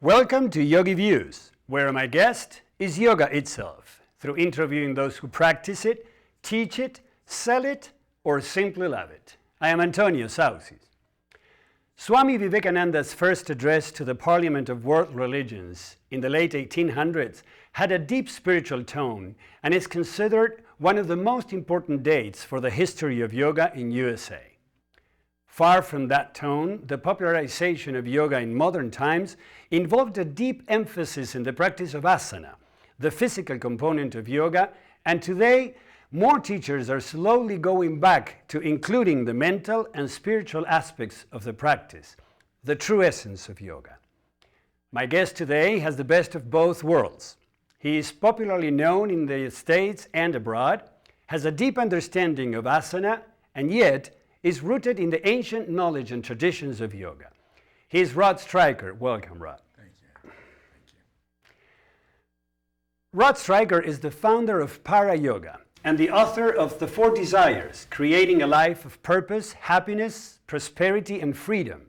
Welcome to YogiViews, where my guest is yoga itself, through interviewing those who practice it, teach it, sell it, or simply love it. I am Antonio Saucis. Swami Vivekananda's first address to the Parliament of World Religions in the late 1800s had a deep spiritual tone and is considered one of the most important dates for the history of yoga in USA. Far from that tone, the popularization of yoga in modern times involved a deep emphasis in the practice of asana, the physical component of yoga, and today, more teachers are slowly going back to including the mental and spiritual aspects of the practice, the true essence of yoga. My guest today has the best of both worlds. He is popularly known in the States and abroad, has a deep understanding of asana, and yet is rooted in the ancient knowledge and traditions of yoga. He is Rod Stryker. Welcome, Rod. Thank you. Rod Stryker is the founder of Para Yoga and the author of The 4 Desires, Creating a Life of Purpose, Happiness, Prosperity, and Freedom,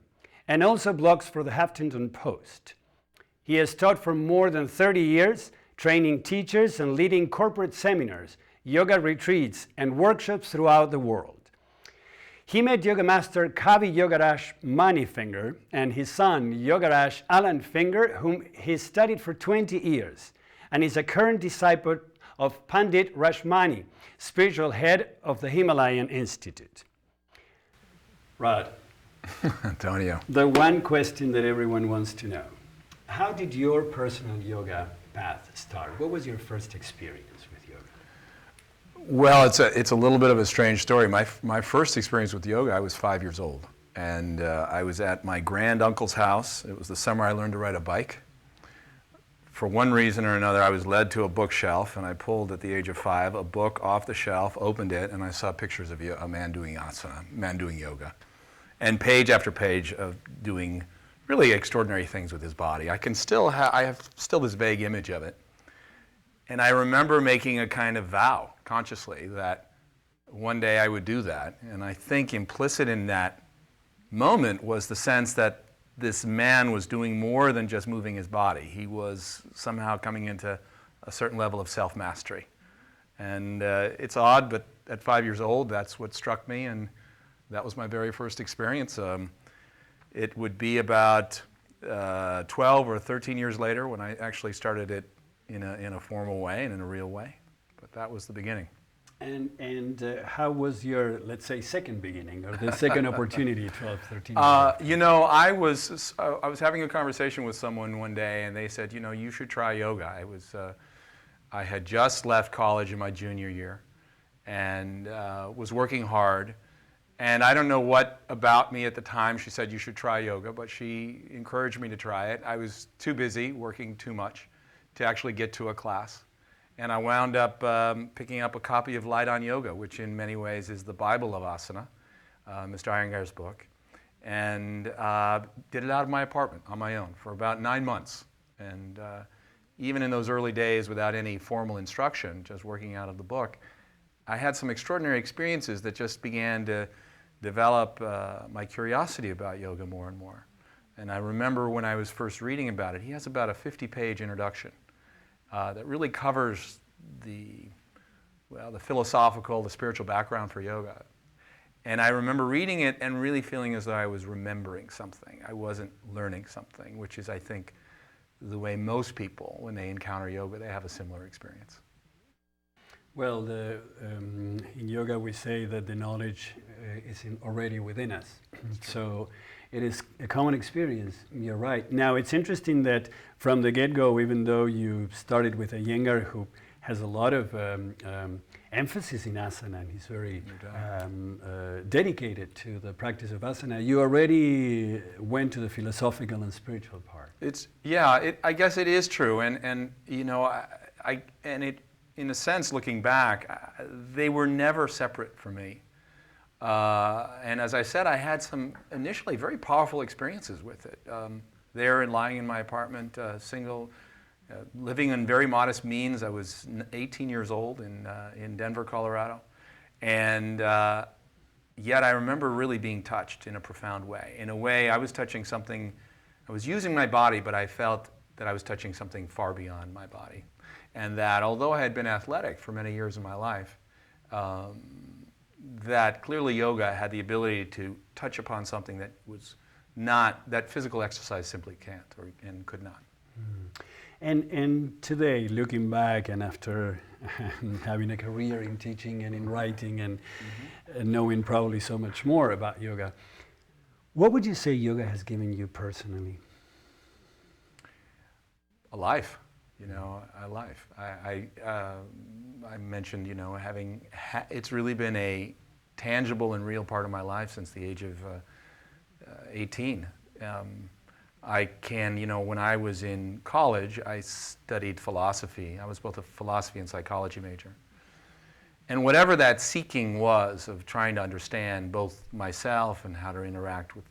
and also blogs for the Huffington Post. He has taught for more than 30 years, training teachers and leading corporate seminars, yoga retreats, and workshops throughout the world. He met Yoga Master Kavi Yogaraj Manifinger and his son Yogaraj Alan Finger, whom he studied for 20 years, and is a current disciple of Pandit Rashmani, spiritual head of the Himalayan Institute. Rod. Antonio. The one question that everyone wants to know. How did your personal yoga path start? What was your first experience with yoga? Well, it's a little bit of a strange story. My first experience with yoga, I was 5 years old, and I was at my granduncle's house. It was the summer I learned to ride a bike. For one reason or another, I was led to a bookshelf, and I pulled at the age of 5 a book off the shelf, opened it, and I saw pictures of a man doing asana, a man doing yoga, and page after page of doing really extraordinary things with his body. I have still this vague image of it. And I remember making a kind of vow consciously that one day I would do that. And I think implicit in that moment was the sense that this man was doing more than just moving his body. He was somehow coming into a certain level of self-mastery. And it's odd, but at 5 years old, that's what struck me, and that was my very first experience. It would be about 12 or 13 years later when I actually started it in a formal way and in a real way. But that was the beginning. And how was your, let's say, second beginning, or the second opportunity, 12, 13 years? I was having a conversation with someone one day, and they said, you should try yoga. I had just left college in my junior year and was working hard. And I don't know what about me at the time. She said, you should try yoga, but she encouraged me to try it. I was too busy, working too much to actually get to a class. And I wound up picking up a copy of Light on Yoga, which in many ways is the Bible of asana, Mr. Iyengar's book, and did it out of my apartment on my own for about 9 months. And even in those early days, without any formal instruction, just working out of the book, I had some extraordinary experiences that just began to develop my curiosity about yoga more and more. And I remember when I was first reading about it, he has about a 50-page introduction that really covers the philosophical, the spiritual background for yoga. And I remember reading it and really feeling as though I was remembering something. I wasn't learning something, which is, I think, the way most people, when they encounter yoga, they have a similar experience. Well, in yoga we say that the knowledge is already within us. So it is a common experience, you're right. Now it's interesting that from the get-go, even though you started with Iyengar, who has a lot of emphasis in asana, and he's very dedicated to the practice of asana, you already went to the philosophical and spiritual part. I guess it is true, and in a sense, looking back, they were never separate for me. And as I said, I had some initially very powerful experiences with it. There and lying in my apartment, single, living on very modest means. I was 18 years old in Denver, Colorado. And yet I remember really being touched in a profound way. In a way, I was touching something I was using my body, but I felt that I was touching something far beyond my body. And that although I had been athletic for many years of my life, that clearly yoga had the ability to touch upon something that was not, that physical exercise simply can't and could not. And today, looking back and after having a career in teaching and in writing and knowing probably so much more about yoga, what would you say yoga has given you personally? A life, you know, a life. I mentioned, you know, it's really been a tangible and real part of my life since the age of 18. I can, you know, when I was in college, I studied philosophy. I was both a philosophy and psychology major. And whatever that seeking was of trying to understand both myself and how to interact with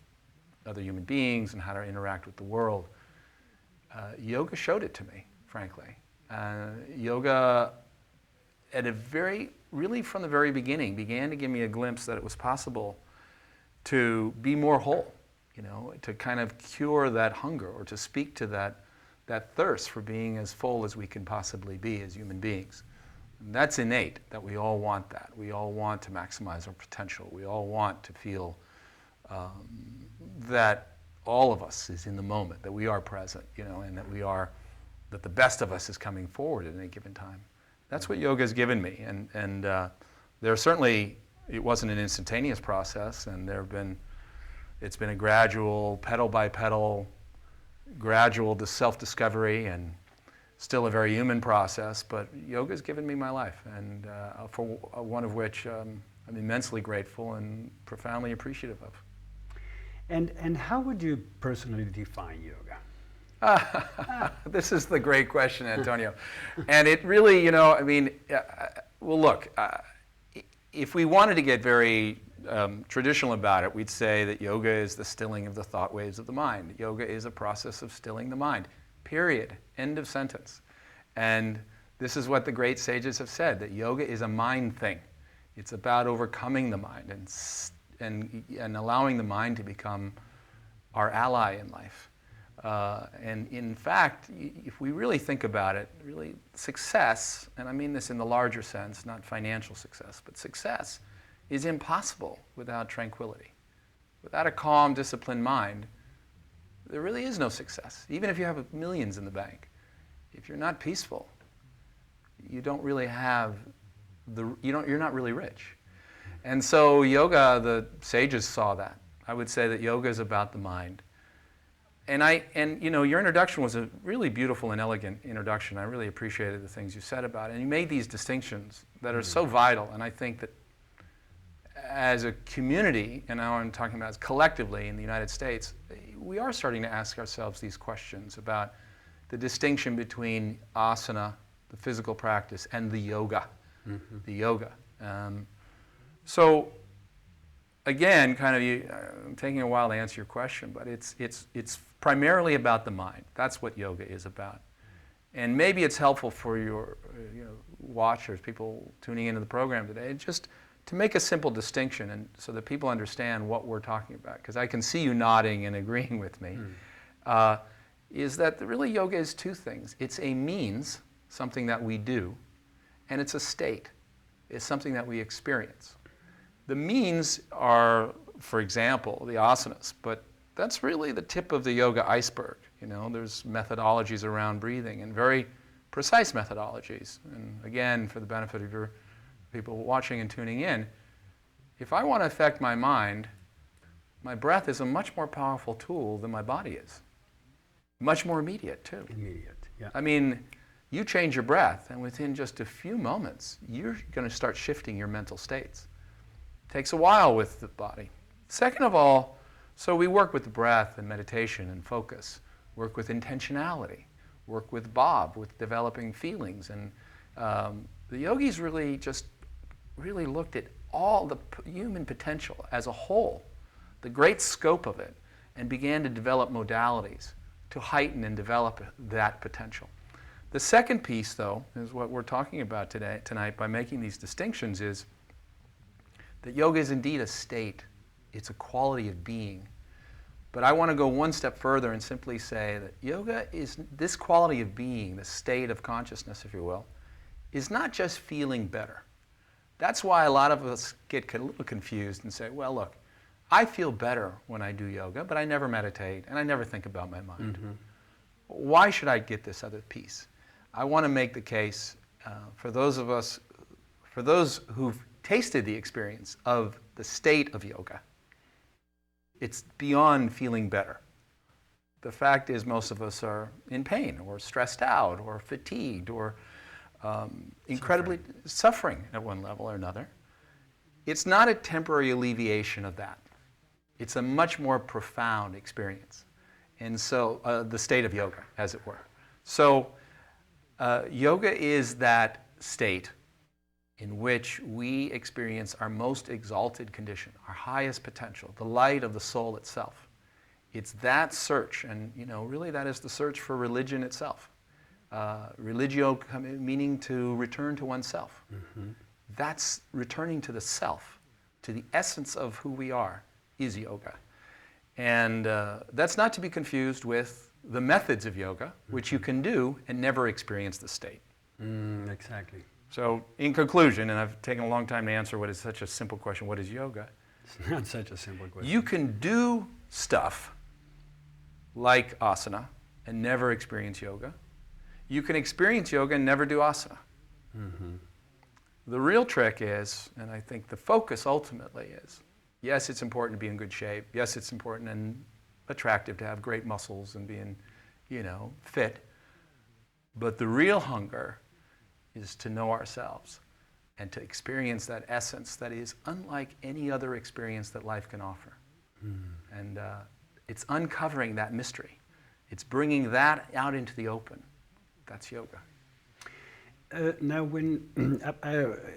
other human beings and how to interact with the world, yoga showed it to me, frankly. Yoga, really from the very beginning, began to give me a glimpse that it was possible to be more whole. You know, to kind of cure that hunger or to speak to that thirst for being as full as we can possibly be as human beings. And that's innate, that we all want that. We all want to maximize our potential. We all want to feel that all of us is in the moment, that we are present, you know, and that the best of us is coming forward at any given time. That's what yoga has given me. And there certainly, it wasn't an instantaneous process, and it's been a gradual, pedal by pedal, gradual self-discovery, and still a very human process, but yoga has given me my life, and for one of which I'm immensely grateful and profoundly appreciative of. And how would you personally define yoga? This is the great question, Antonio. And it really, you know, I mean, well, look, if we wanted to get very traditional about it, we'd say that yoga is the stilling of the thought waves of the mind. Yoga is a process of stilling the mind, period, end of sentence. And this is what the great sages have said, that yoga is a mind thing. It's about overcoming the mind and allowing the mind to become our ally in life. And in fact, if we really think about it, really success, and I mean this in the larger sense, not financial success, but success is impossible without tranquility. Without a calm, disciplined mind, there really is no success. Even if you have millions in the bank, if you're not peaceful, you don't really have you're not really rich. And so yoga, the sages saw that. I would say that yoga is about the mind. And you know, your introduction was a really beautiful and elegant introduction. I really appreciated the things you said about it. And you made these distinctions that are so vital. And I think that as a community, and now I'm talking about as collectively in the United States, we are starting to ask ourselves these questions about the distinction between asana, the physical practice, and the yoga. The yoga. So again, kind of, I'm taking a while to answer your question, but it's primarily about the mind. That's what yoga is about. And maybe it's helpful for your watchers, people tuning into the program today, just to make a simple distinction, and so that people understand what we're talking about, because I can see you nodding and agreeing with me, is that really yoga is two things. It's a means, something that we do, and it's a state. It's something that we experience. The means are, for example, the asanas, but that's really the tip of the yoga iceberg. You know, there's methodologies around breathing, and very precise methodologies. And again, for the benefit of your people watching and tuning in, if I want to affect my mind, my breath is a much more powerful tool than my body is. Much more immediate, too. Immediate, yeah. I mean, you change your breath, and within just a few moments, you're going to start shifting your mental states. It takes a while with the body. Second of all, so we work with the breath and meditation and focus, work with intentionality, work with Bob, with developing feelings. And the yogis really looked at all the human potential as a whole, the great scope of it, and began to develop modalities to heighten and develop that potential. The second piece, though, is what we're talking about tonight by making these distinctions, is that yoga is indeed a state. It's a quality of being. But I want to go one step further and simply say that yoga is this quality of being, the state of consciousness, if you will, is not just feeling better. That's why a lot of us get a little confused and say, well, look, I feel better when I do yoga, but I never meditate and I never think about my mind. Mm-hmm. Why should I get this other piece? I want to make the case for those who've tasted the experience of the state of yoga. It's beyond feeling better. The fact is most of us are in pain or stressed out or fatigued or incredibly suffering at one level or another. It's not a temporary alleviation of that. It's a much more profound experience. And so the state of yoga, as it were. So yoga is that state in which we experience our most exalted condition, our highest potential, the light of the soul itself. It's that search, and really that is the search for religion itself. Religio meaning to return to oneself. Mm-hmm. That's returning to the self, to the essence of who we are, is yoga. And that's not to be confused with the methods of yoga, which you can do and never experience the state. Exactly. So in conclusion, and I've taken a long time to answer what is such a simple question, what is yoga? It's not such a simple question. You can do stuff like asana and never experience yoga. You can experience yoga and never do asana. Mm-hmm. The real trick is, and I think the focus ultimately is, yes, it's important to be in good shape. Yes, it's important and attractive to have great muscles and being, fit. But the real hunger is to know ourselves and to experience that essence that is unlike any other experience that life can offer. And it's uncovering that mystery. It's bringing that out into the open. That's yoga. Now, when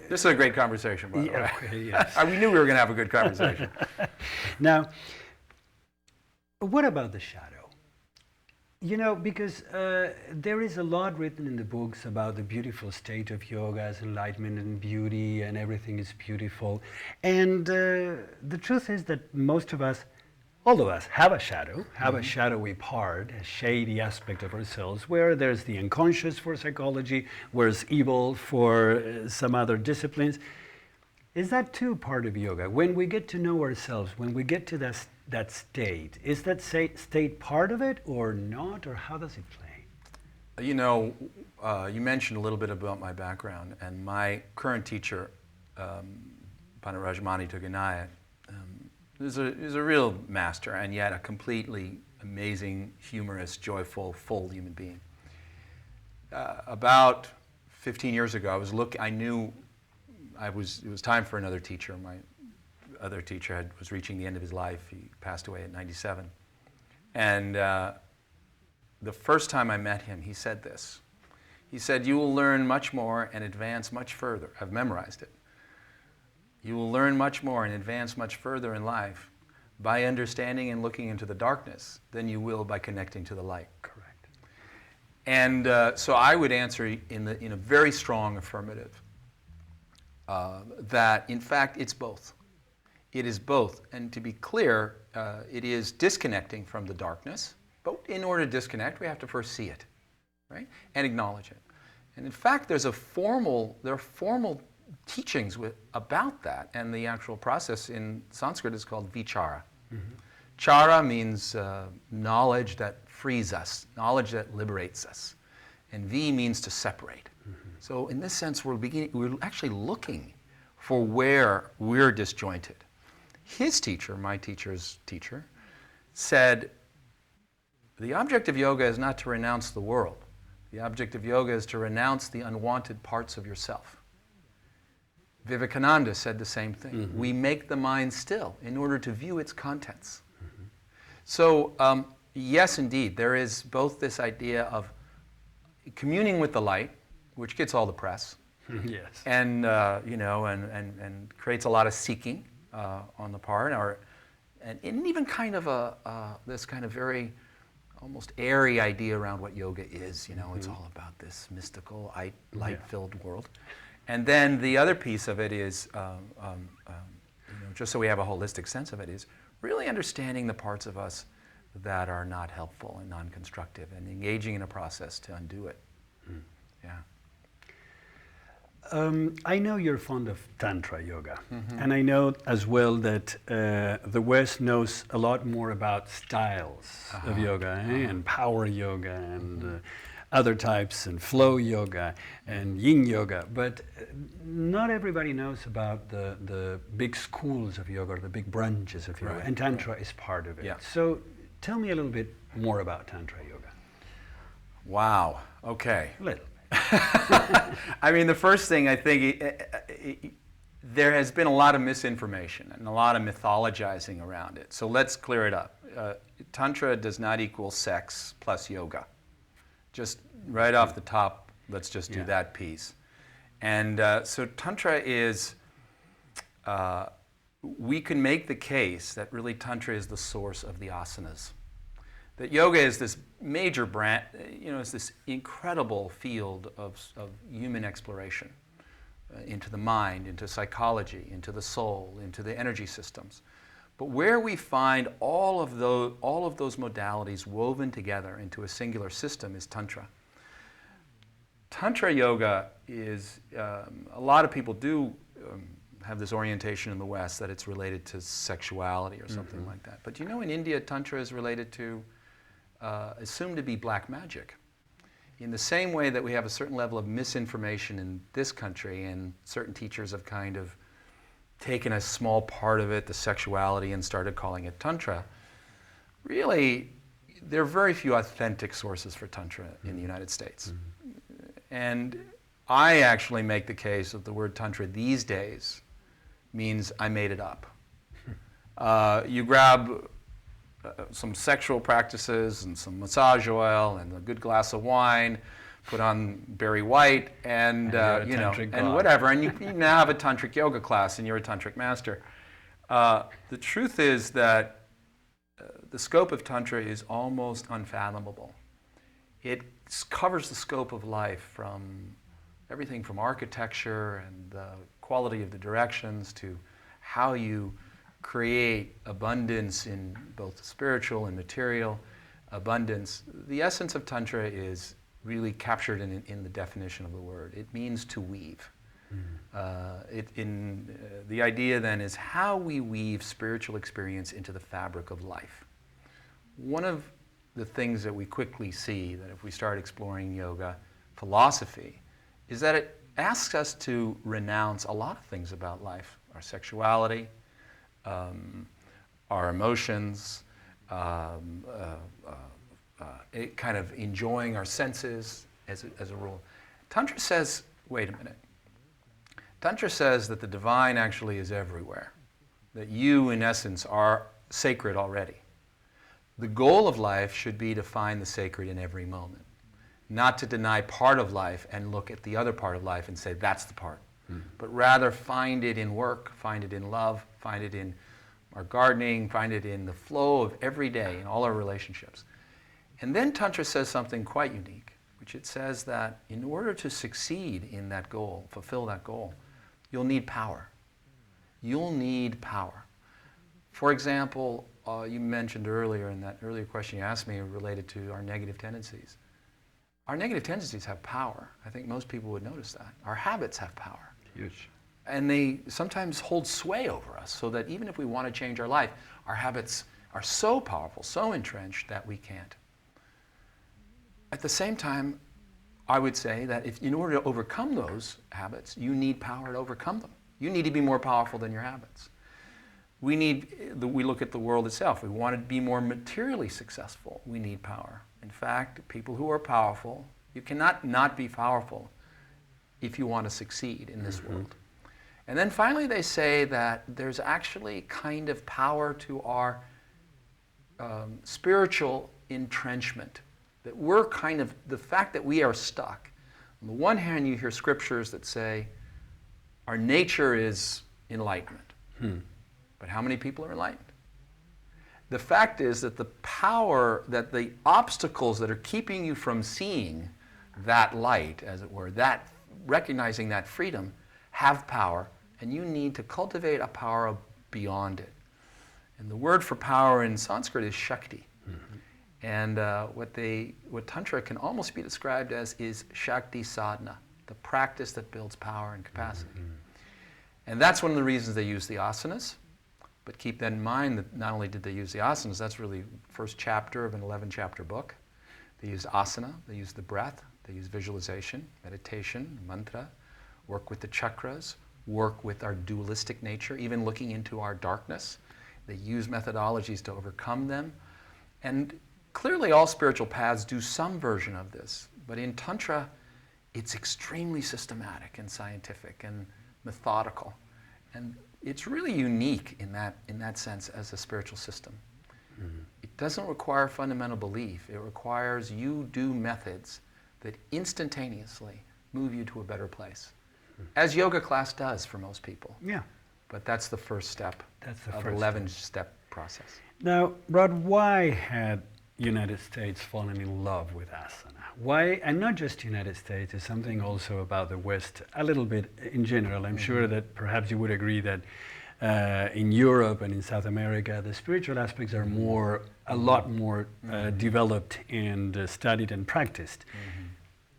this is a great conversation, by the way. Okay, yes. We knew we were going to have a good conversation. Now, what about the shadow? Because there is a lot written in the books about the beautiful state of yoga as enlightenment and beauty, and everything is beautiful. And the truth is that most of us, all of us, have a shadow, have a shadowy part, a shady aspect of ourselves, where there's the unconscious for psychology, where's evil for some other disciplines. Is that too part of yoga? When we get to know ourselves, when we get to that state, is that state part of it or not, or how does it play? You mentioned a little bit about my background, and my current teacher, Pandit Rajamani Tuganaya, is a real master and yet a completely amazing, humorous, joyful, full human being. About 15 years ago, I knew it was time for another teacher. My other teacher was reaching the end of his life. He passed away at 97. And the first time I met him, he said this. He said, "You will learn much more and advance much further." I've memorized it. "You will learn much more and advance much further in life by understanding and looking into the darkness than you will by connecting to the light." Correct. And so I would answer in a very strong affirmative that, in fact, it's both. It is both. And to be clear, it is disconnecting from the darkness. But in order to disconnect, we have to first see it, right? And acknowledge it. And in fact, there are formal teachings about that. And the actual process in Sanskrit is called vichara. Mm-hmm. Chara means knowledge that frees us, knowledge that liberates us. And vi means to separate. Mm-hmm. So in this sense, we're actually looking for where we're disjointed. His teacher, my teacher's teacher, said, the object of yoga is not to renounce the world. The object of yoga is to renounce the unwanted parts of yourself. Vivekananda said the same thing. Mm-hmm. We make the mind still in order to view its contents. Mm-hmm. So, yes, indeed, there is both this idea of communing with the light, which gets all the press, yes, and and creates a lot of seeking on the part, and even kind of this kind of very almost airy idea around what yoga is. Mm-hmm. It's all about this mystical, light-filled world. And then the other piece of it is, just so we have a holistic sense of it, is really understanding the parts of us that are not helpful and non-constructive, and engaging in a process to undo it. Yeah. I know you're fond of Tantra yoga, and I know as well that the West knows a lot more about styles of yoga, and power yoga, and other types, and flow yoga, and yin yoga, but not everybody knows about the big schools of yoga, or the big branches of yoga, and Tantra is part of it. Yeah. So tell me a little bit more about Tantra yoga. Wow, okay. A little. I mean, the first thing I think, there has been a lot of misinformation and a lot of mythologizing around it. So let's clear it up. Tantra does not equal sex plus yoga. Just right off the top, let's just do that piece. And so Tantra is, we can make the case that really Tantra is the source of the asanas. That yoga is this major branch, it's this incredible field of human exploration into the mind, into psychology, into the soul, into the energy systems. But where we find all of those modalities woven together into a singular system is Tantra. Tantra yoga is, a lot of people do have this orientation in the West that it's related to sexuality or something like that. But in India, Tantra is related to, assumed to be black magic. In the same way that we have a certain level of misinformation in this country, and certain teachers have kind of taken a small part of it, the sexuality, and started calling it Tantra, really, there are very few authentic sources for Tantra in the United States. And I actually make the case that the word Tantra these days means I made it up. You grab some sexual practices and some massage oil and a good glass of wine, put on Barry White, and whatever, and you now have a tantric yoga class, and you're a tantric master. The truth is that the scope of Tantra is almost unfathomable. It covers the scope of life, from everything from architecture and the quality of the directions to how you create abundance in both spiritual and material abundance. The essence of Tantra is really captured in the definition of the word. It means to weave. The idea then is how we weave spiritual experience into the fabric of life. One of the things that we quickly see, that if we start exploring yoga philosophy, is that it asks us to renounce a lot of things about life: our sexuality, our emotions, kind of enjoying our senses as a rule. Tantra says, wait a minute. Tantra says that the divine actually is everywhere, that you, in essence, are sacred already. The goal of life should be to find the sacred in every moment, not to deny part of life and look at the other part of life and say, that's the part. But rather find it in work, find it in love, find it in our gardening, find it in the flow of every day in all our relationships. And then Tantra says something quite unique, which it says that in order to succeed in that goal, fulfill that goal, you'll need power. You'll need power. For example, you mentioned earlier in that earlier question you asked me related to our negative tendencies. Our negative tendencies have power. I think most people would notice that. Our habits have power. Huge. And they sometimes hold sway over us, so that even if we want to change our life, our habits are so powerful, so entrenched that we can't. At the same time, I would say that in order to overcome those habits, you need power to overcome them. You need to be more powerful than your habits. We look at the world itself. We want to be more materially successful. We need power. In fact, people who are powerful, you cannot not be powerful if you want to succeed in this world. And then finally they say that there's actually kind of power to our spiritual entrenchment. That we're kind of, the fact that we are stuck. On the one hand, you hear scriptures that say our nature is enlightenment. But how many people are enlightened? The fact is that the power, that the obstacles that are keeping you from seeing that light, as it were, that recognizing that freedom, have power, and you need to cultivate a power beyond it. And the word for power in Sanskrit is Shakti. And what Tantra can almost be described as is Shakti Sadhana, the practice that builds power and capacity. And that's one of the reasons they use the asanas. But keep that in mind that not only did they use the asanas, that's really the first chapter of an 11-chapter book. They use asana, they use the breath, they use visualization, meditation, mantra, work with the chakras, work with our dualistic nature, even looking into our darkness. They use methodologies to overcome them. And clearly all spiritual paths do some version of this. But in Tantra, it's extremely systematic and scientific and methodical. And it's really unique in that sense as a spiritual system. It doesn't require fundamental belief. It requires you do methods that instantaneously move you to a better place, as yoga class does for most people. Yeah. But that's the first step of an 11-step process. Now, Rod, why had United States fallen in love with asana? Why, and not just United States, it's something also about the West, a little bit in general. I'm sure that perhaps you would agree that in Europe and in South America, the spiritual aspects are a lot more developed and studied and practiced.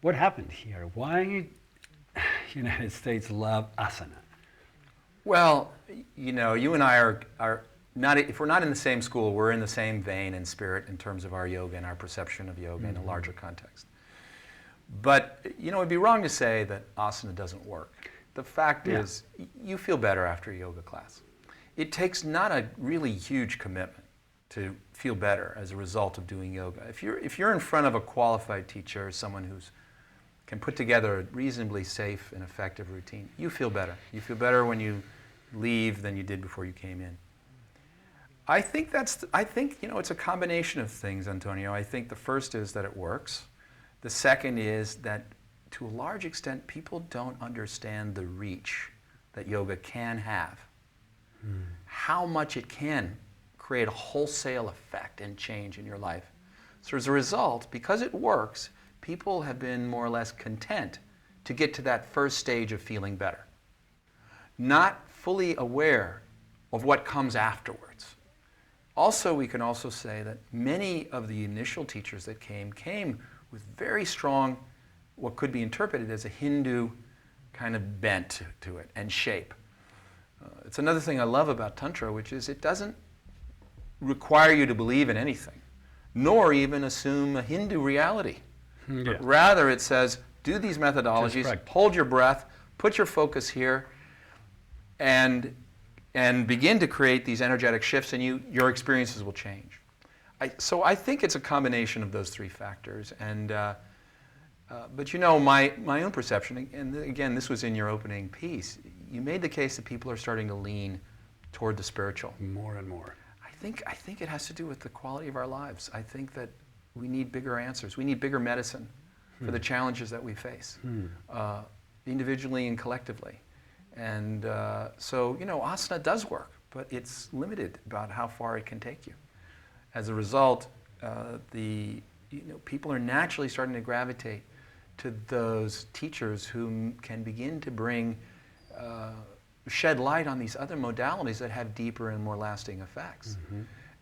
What happened here? Why United States love asana? Well, you know, you and I are not, if we're not in the same school, we're in the same vein and spirit in terms of our yoga and our perception of yoga in a larger context. But, you know, it'd be wrong to say that asana doesn't work. The fact is, you feel better after a yoga class. It takes not a really huge commitment to feel better as a result of doing yoga. If you're in front of a qualified teacher, someone who can put together a reasonably safe and effective routine, you feel better. You feel better when you leave than you did before you came in. I think you know, it's a combination of things, Antonio. I think the first is that it works. The second is that to a large extent, people don't understand the reach that yoga can have. How much it can create a wholesale effect and change in your life. So as a result, because it works, people have been more or less content to get to that first stage of feeling better, not fully aware of what comes afterwards. Also, we can also say that many of the initial teachers that came with very strong, what could be interpreted as a Hindu kind of bent to it and shape. It's another thing I love about Tantra, which is it doesn't require you to believe in anything, nor even assume a Hindu reality. But rather it says, do these methodologies, hold your breath, put your focus here, and begin to create these energetic shifts, and your experiences will change. So I think it's a combination of those three factors. And but you know, my own perception, and again, this was in your opening piece, you made the case that people are starting to lean toward the spiritual. More and more. I think it has to do with the quality of our lives. I think that we need bigger answers. We need bigger medicine for the challenges that we face, individually and collectively. And so, you know, asana does work, but it's limited about how far it can take you. As a result, people are naturally starting to gravitate to those teachers who can begin to bring, shed light on these other modalities that have deeper and more lasting effects.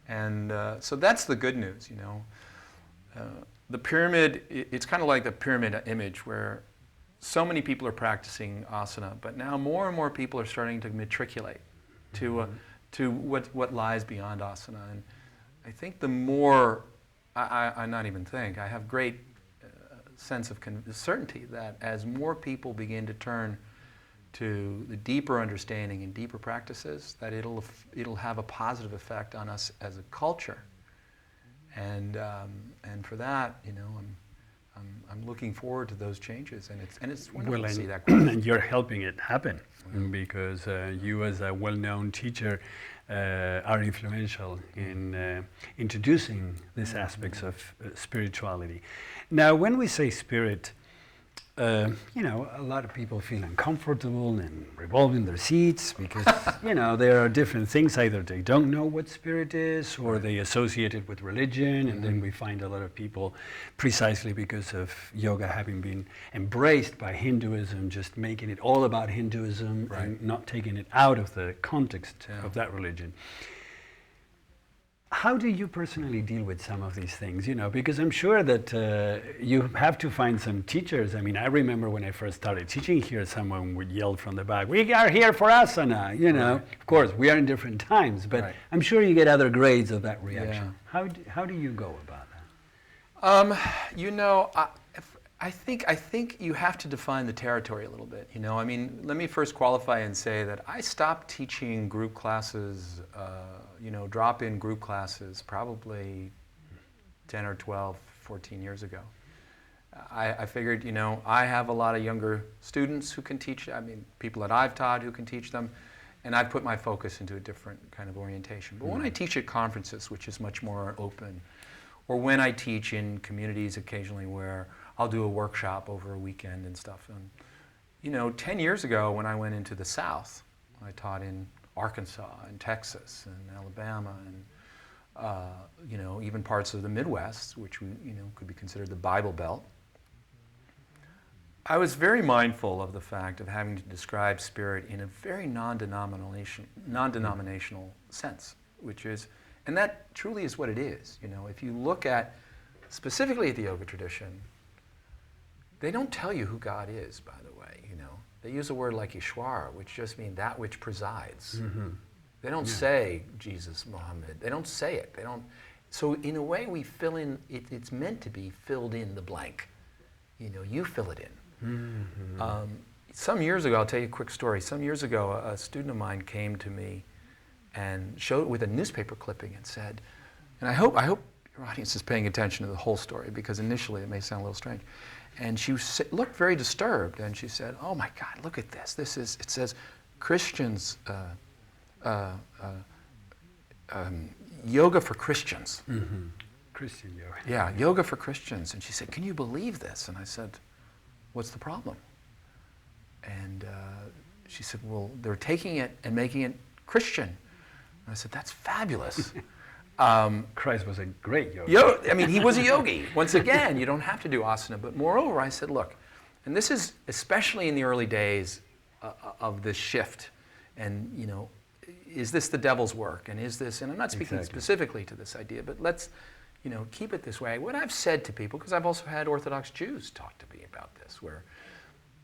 And so that's the good news, you know. The pyramid, it's kind of like the pyramid image where so many people are practicing asana, but now more and more people are starting to matriculate to what lies beyond asana. And I think the more, I not even think, I have great sense of certainty that as more people begin to turn to the deeper understanding and deeper practices, that it'll have a positive effect on us as a culture. And for that, you know, I'm looking forward to those changes, and it's wonderful to see that growth. And you're helping it happen because you, as a well-known teacher, are influential in introducing these aspects of spirituality. Now, when we say spirit, you know, a lot of people feel uncomfortable and revolving their seats because, you know, there are different things. Either they don't know what spirit is or they associate it with religion. And then we find a lot of people, precisely because of yoga having been embraced by Hinduism, just making it all about Hinduism and not taking it out of the context of that religion. How do you personally deal with some of these things? You know, because I'm sure that you have to find some teachers. I mean, I remember when I first started teaching here, someone would yell from the back, "We are here for asana," you know. Right. Of course, we are in different times, but Right. I'm sure you get other grades of that reaction. Yeah. How do you go about that? You know, I think you have to define the territory a little bit. You know, I mean, let me first qualify and say that I stopped teaching group classes, you know, drop-in group classes probably 10 or 12, 14 years ago. I figured, you know, I have a lot of younger students who can teach, I mean, people that I've taught who can teach them, and I've put my focus into a different kind of orientation. But when I teach at conferences, which is much more open, or when I teach in communities occasionally where I'll do a workshop over a weekend and stuff. And, you know, 10 years ago when I went into the South, I taught in Arkansas and Texas and Alabama and, you know, even parts of the Midwest, which, you know, could be considered the Bible Belt. I was very mindful of the fact of having to describe spirit in a very non-denominational sense, which is, and that truly is what it is. You know, if you look at, specifically at the yoga tradition, they don't tell you who God is, by the way, you know. They use a word like Ishwara, which just means that which presides. Mm-hmm. They don't say Jesus, Muhammad. They don't say it. They don't. So in a way, we fill in, it's meant to be filled in the blank. You know, you fill it in. Mm-hmm. Some years ago, I'll tell you a quick story. Some years ago, a student of mine came to me and showed with a newspaper clipping and said, and I hope your audience is paying attention to the whole story, because initially it may sound a little strange. And she looked very disturbed, and she said, "Oh my God, look at this. This is," it says, "Christians, yoga for Christians." Mm-hmm. Christian yoga. Yeah, yoga for Christians. And she said, "Can you believe this?" And I said, "What's the problem?" And she said, "Well, they're taking it and making it Christian." And I said, "That's fabulous." Christ was a great yogi. I mean, he was a yogi. Once again, you don't have to do asana. But moreover, I said, look, and this is especially in the early days of this shift, and, you know, is this the devil's work? And is this, and I'm not speaking specifically to this idea, but let's, you know, keep it this way. What I've said to people, because I've also had Orthodox Jews talk to me about this, where,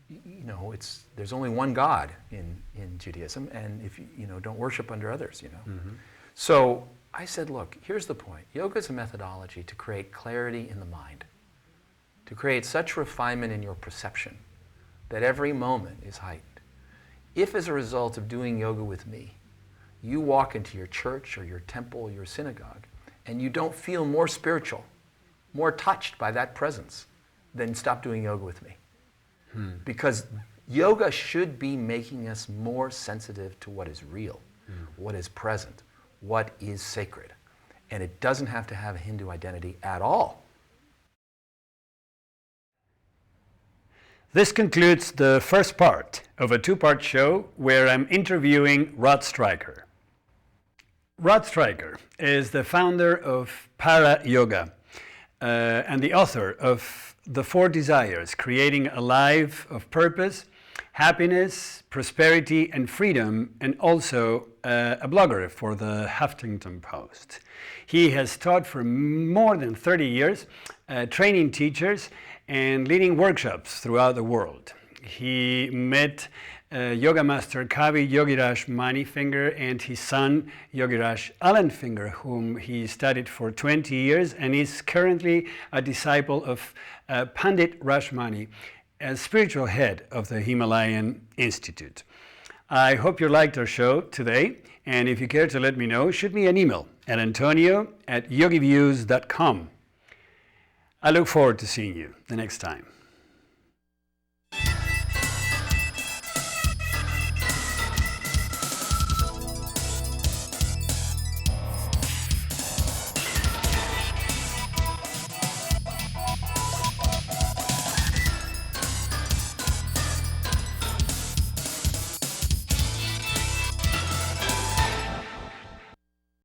you know, there's only one God in Judaism, and if you know, don't worship under others, you know. Mm-hmm. So I said, look, here's the point. Yoga is a methodology to create clarity in the mind, to create such refinement in your perception that every moment is heightened. If as a result of doing yoga with me, you walk into your church or your temple or your synagogue and you don't feel more spiritual, more touched by that presence, then stop doing yoga with me. Because yoga should be making us more sensitive to what is real, what is present, what is sacred. And it doesn't have to have a Hindu identity at all. This concludes the first part of a two-part show where I'm interviewing Rod Stryker. Rod Stryker is the founder of Para Yoga and the author of The 4 Desires, Creating a Life of Purpose, Happiness, Prosperity, and Freedom, and also a blogger for the Huffington Post. He has taught for more than 30 years, training teachers and leading workshops throughout the world. He met yoga master Kavi Yogiraj Manifinger and his son Yogiraj Allenfinger, whom he studied for 20 years and is currently a disciple of Pandit Rashmani, as spiritual head of the Himalayan Institute. I hope you liked our show today, and if you care to let me know, shoot me an email at antonio@yogiviews.com. I look forward to seeing you the next time.